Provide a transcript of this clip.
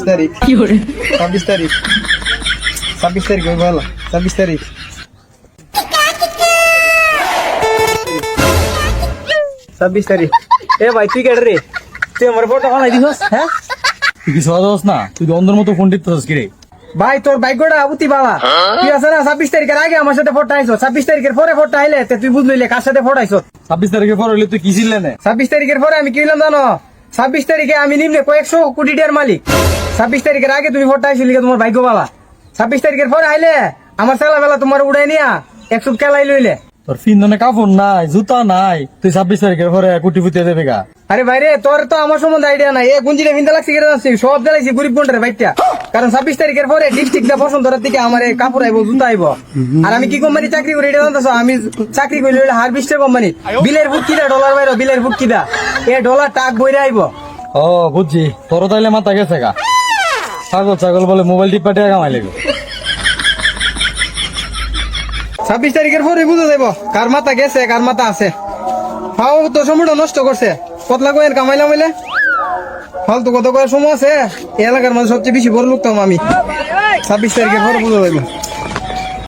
তারিখ 26 তারিখ 26 তারিখ ওই বলো 26 তারিখ 26 তারিখ এ ভাই তুই কেটে রে তুই আমার ফটো বানাই দিছস হ্যাঁ তুই কি সহজ না, তুই অন্ধের মতো ফোন টিপতেছিস কি রে? ভাই তোর ভাগ্যটা অতি বাবা তুই আছে না 26 তারিখের আগে আমার সাথে ফটো আইছো 26 তারিখের পরে ফটো আইলে তুই বুঝলি কার সাথে ফটো আইছো 26 তারিখে পর হইলে তুই কি ছিলেন? 26 তারিখের পরে আমি কি হইলাম জানো 26 তারিখে আমি নিম্নে কয়েকশো কোটি টাকার মালিক 26 তারিখের আগে তুমি ফটো আইছিলি তোমার ভাগ্য বাবা 26 তারিখের পরে আইলে আমার ছেলেবেলা তোমার উড়াই নিয়া একশো খেলাই লইলে তোর ফিনদনে কাপড় নাই, জুতা নাই, তুই 26 তারিখের পরে কোটি ফুটিয়ে দেবে গা। আরে ভাইরে তোর তো আমার সম্বন্ধে আইডিয়া নাই এ গুঞ্জিটা ভিন্দা লাগছে কেটে যাচ্ছি সব জ্বালাইছি গরিব গন্ডারে বাইকটা কারণ 26 তারিখের পরে ডিস্ট্রিক্টটা বসন্তরার থেকে আমার কাপড় আইবো জুতা আইবো আর আমি কি কোম্পানি চাকরি করি এটা জানতেছো আমি চাকরি করি হারভেস্টার কোম্পানি বিলের বুক কিদা ডলার বাইরো বিলের বুক কিদা এ ডলার টাক বইরে আইবো ও বুঝছি, তোর তাইলে মাথা গেছে গা। ছাগল ছাগল বলে মোবাইল টিপা টাকা কামাই লাগবে। 26 তারিখের পরে বুঝে যাবো কার মাথা গেছে কার মাথা আছে হাও তো সময়টা নষ্ট করছে কতলা কয়েন কামাইলাম হইলে ফালতু কত করার সময় আছে এই এলাকার মধ্যে সবচেয়ে বেশি বড় লোক তো আমি 26 তারিখের পরে বুঝে যাবো